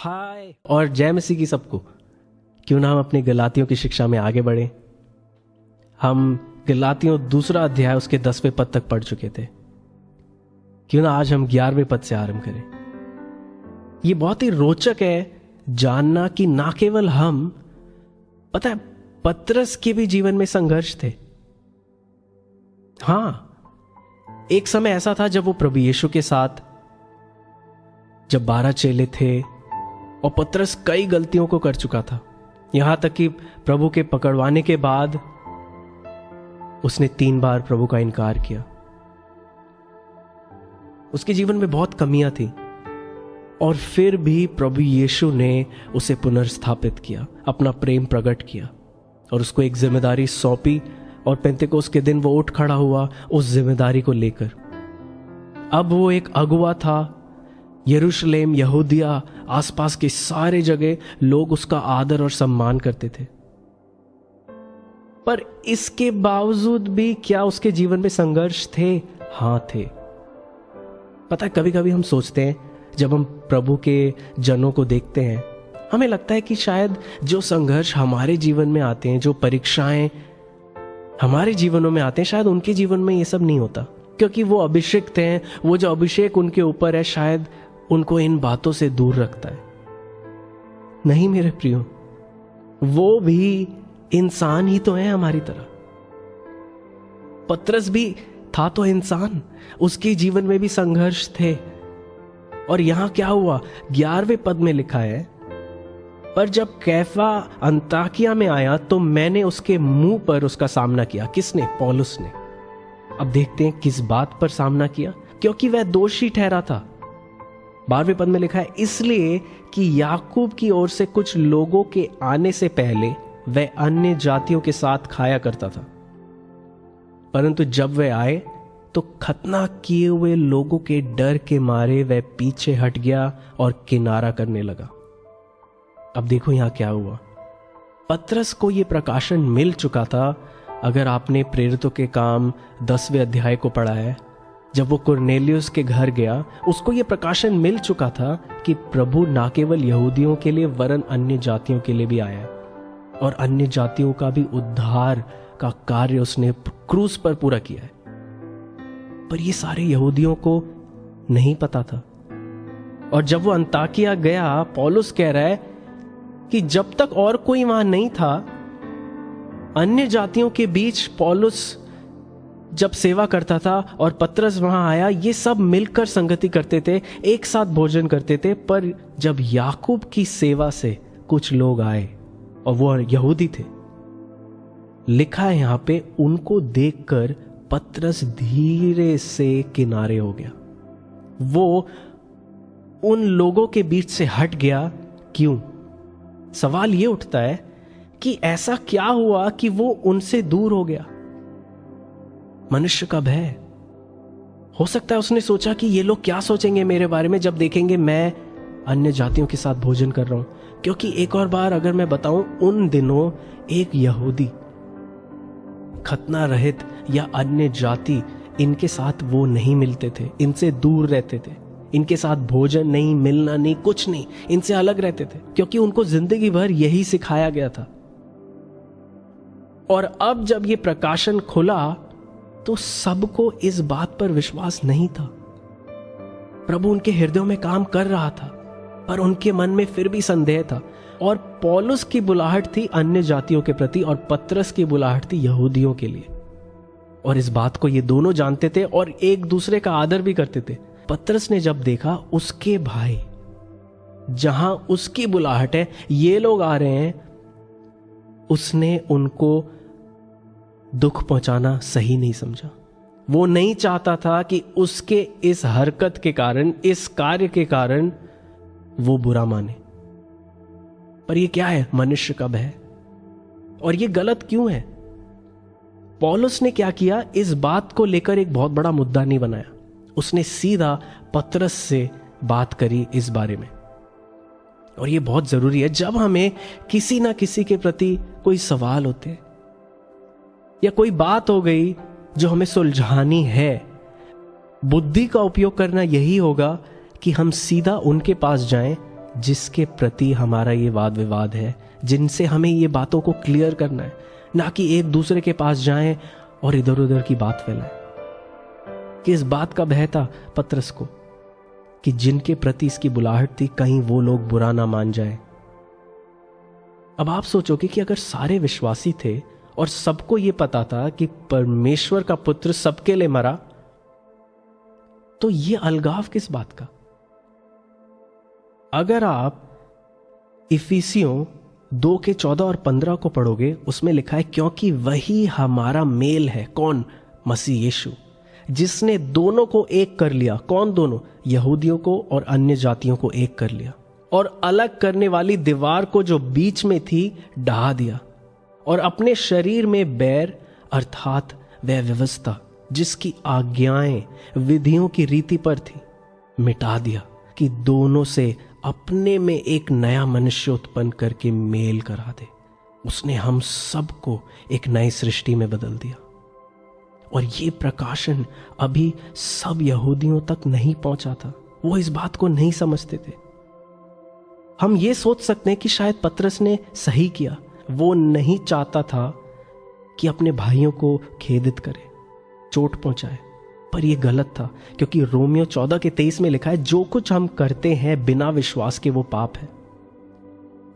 हाय और जय मसीह की सबको। क्यों ना हम अपने गलातियों की शिक्षा में आगे बढ़े। हम गलातियों 2 अध्याय उसके 10वें पद तक पढ़ चुके थे। क्यों ना आज हम 11वें पद से आरंभ करें। ये बहुत ही रोचक है जानना कि ना केवल हम, पता है, पतरस के भी जीवन में संघर्ष थे। हां, एक समय ऐसा था जब वो प्रभु यीशु के साथ, जब 12 चेले थे और पतरस कई गलतियों को कर चुका था। यहां तक कि प्रभु के पकड़वाने के बाद उसने 3 बार प्रभु का इनकार किया। उसके जीवन में बहुत कमियां थी और फिर भी प्रभु यीशु ने उसे पुनर्स्थापित किया, अपना प्रेम प्रकट किया और उसको एक जिम्मेदारी सौंपी। और पेंतेकोस्त के दिन वो उठ खड़ा हुआ उस जिम्मेदारी को लेकर। अब वो एक अगुवा था। यरूशलेम, यहूदिया, आसपास के सारे जगह लोग उसका आदर और सम्मान करते थे। पर इसके बावजूद भी क्या उसके जीवन में संघर्ष थे? हां, थे। पता है, कभी कभी हम सोचते हैं, जब हम प्रभु के जनों को देखते हैं, हमें लगता है कि शायद जो संघर्ष हमारे जीवन में आते हैं, जो परीक्षाएं हमारे जीवनों में आते हैं, शायद उनके जीवन में ये सब नहीं होता, क्योंकि वो अभिषिक्त हैं। वो जो अभिषेक उनके ऊपर है, शायद उनको इन बातों से दूर रखता है। नहीं मेरे प्रियो, वो भी इंसान ही तो है हमारी तरह। पतरस भी था तो इंसान, उसके जीवन में भी संघर्ष थे। और यहां क्या हुआ? 11वें पद में लिखा है, पर जब कैफा अंताकिया में आया तो मैंने उसके मुंह पर उसका सामना किया। किसने? पौलुस ने। अब देखते हैं किस बात पर सामना किया। क्योंकि वह दोषी ठहरा था। 12वें पद में लिखा है, इसलिए कि याकूब की ओर से कुछ लोगों के आने से पहले वह अन्य जातियों के साथ खाया करता था, परंतु जब वह आए तो खतना किए हुए लोगों के डर के मारे वह पीछे हट गया और किनारा करने लगा। अब देखो यहां क्या हुआ। पतरस को यह प्रकाशन मिल चुका था। अगर आपने प्रेरितों के काम 10वें अध्याय को पढ़ा है, जब वो कुरनेलियुस के घर गया, उसको यह प्रकाशन मिल चुका था कि प्रभु ना केवल यहूदियों के लिए वरन अन्य जातियों के लिए भी आया और अन्य जातियों का भी उद्धार का कार्य उसने क्रूस पर पूरा किया है। पर ये सारे यहूदियों को नहीं पता था। और जब वो अंताकिया गया, पौलुस कह रहा है कि जब तक और कोई वहां नहीं था, अन्य जातियों के बीच पौलुस जब सेवा करता था और पतरस वहां आया, ये सब मिलकर संगति करते थे, एक साथ भोजन करते थे। पर जब याकूब की सेवा से कुछ लोग आए और वो यहूदी थे, लिखा है यहां पे, उनको देखकर पतरस धीरे से किनारे हो गया। वो उन लोगों के बीच से हट गया। क्यों? सवाल ये उठता है कि ऐसा क्या हुआ कि वो उनसे दूर हो गया? मनुष्य का भय। हो सकता है उसने सोचा कि ये लोग क्या सोचेंगे मेरे बारे में जब देखेंगे मैं अन्य जातियों के साथ भोजन कर रहा हूं। क्योंकि एक और बार अगर मैं बताऊं, उन दिनों एक यहूदी खतना रहित या अन्य जाति, इनके साथ वो नहीं मिलते थे, इनसे दूर रहते थे, इनके साथ भोजन नहीं, मिलना नहीं, कुछ नहीं, इनसे अलग रहते थे, क्योंकि उनको जिंदगी भर यही सिखाया गया था। और अब जब ये प्रकाशन खुला तो सबको इस बात पर विश्वास नहीं था। प्रभु उनके हृदयों में काम कर रहा था, पर उनके मन में फिर भी संदेह था। और पौलुस की बुलाहट थी अन्य जातियों के प्रति और पतरस की बुलाहट थी यहूदियों के लिए। और इस बात को ये दोनों जानते थे और एक दूसरे का आदर भी करते थे। पतरस ने जब देखा उसके भाई, जहां उसकी बुलाहट है, ये लोग आ रहे हैं, उसने उनको दुख पहुंचाना सही नहीं समझा। वो नहीं चाहता था कि उसके इस हरकत के कारण, इस कार्य के कारण वो बुरा माने। पर ये क्या है? मनुष्य का भय। और ये गलत क्यों है? पौलुस ने क्या किया? इस बात को लेकर एक बहुत बड़ा मुद्दा नहीं बनाया। उसने सीधा पतरस से बात करी इस बारे में। और ये बहुत जरूरी है जब हमें किसी ना किसी के प्रति कोई सवाल होते हैं या कोई बात हो गई जो हमें सुलझानी है, बुद्धि का उपयोग करना यही होगा कि हम सीधा उनके पास जाएं जिसके प्रति हमारा ये वाद विवाद है, जिनसे हमें ये बातों को क्लियर करना है, ना कि एक दूसरे के पास जाएं और इधर उधर की बात फैलाएं। कि इस बात का भय था पतरस को कि जिनके प्रति इसकी बुलाहट थी, कहीं वो लोग बुरा ना मान जाए। अब आप सोचोगे कि अगर सारे विश्वासी थे और सबको यह पता था कि परमेश्वर का पुत्र सबके लिए मरा, तो ये अलगाव किस बात का? अगर आप इफिसियों 2 के 14 और 15 को पढ़ोगे, उसमें लिखा है, क्योंकि वही हमारा मेल है। कौन? मसीह यीशु, जिसने दोनों को एक कर लिया। कौन दोनों? यहूदियों को और अन्य जातियों को एक कर लिया, और अलग करने वाली दीवार को जो बीच में थी ढा दिया, और अपने शरीर में बैर अर्थात वह व्यवस्था जिसकी आज्ञाएं विधियों की रीति पर थी मिटा दिया, कि दोनों से अपने में एक नया मनुष्य उत्पन्न करके मेल करा दे। उसने हम सबको एक नई सृष्टि में बदल दिया। और ये प्रकाशन अभी सब यहूदियों तक नहीं पहुंचा था, वो इस बात को नहीं समझते थे। हम ये सोच सकते हैं कि शायद पतरस ने सही किया, वो नहीं चाहता था कि अपने भाइयों को खेदित करे, चोट पहुंचाए, पर यह गलत था, क्योंकि रोमियो 14 के 23 में लिखा है, जो कुछ हम करते हैं बिना विश्वास के वो पाप है।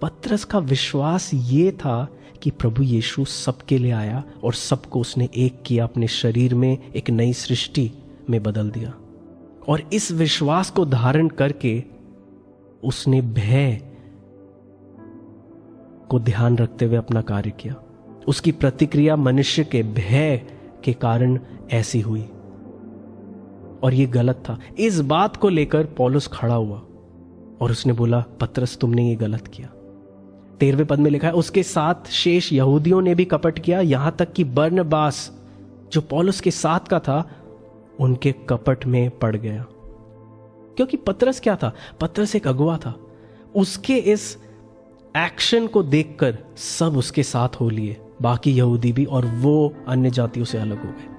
पतरस का विश्वास ये था कि प्रभु यीशु सबके लिए आया और सबको उसने एक किया, अपने शरीर में एक नई सृष्टि में बदल दिया। और इस विश्वास को धारण करके उसने भय को ध्यान रखते हुए अपना कार्य किया। उसकी प्रतिक्रिया मनुष्य के भय के कारण ऐसी हुई, और यह गलत था। इस बात को लेकर पौलुस खड़ा हुआ और उसने बोला, पतरस तुमने ये गलत किया। 13वें पद में लिखा है, उसके साथ शेष यहूदियों ने भी कपट किया, यहां तक कि बरनबास जो पौलुस के साथ का था उनके कपट में पड़ गया। क्योंकि पतरस क्या था? पतरस एक अगुवा था। उसके इस एक्शन को देखकर सब उसके साथ हो लिए, बाकी यहूदी भी, और वो अन्य जातियों से अलग हो गए।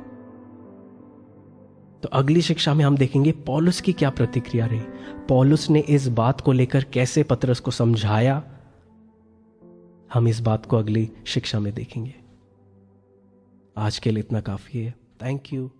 तो अगली शिक्षा में हम देखेंगे पौलुस की क्या प्रतिक्रिया रही, पौलुस ने इस बात को लेकर कैसे पतरस को समझाया। हम इस बात को अगली शिक्षा में देखेंगे। आज के लिए इतना काफी है। Thank you.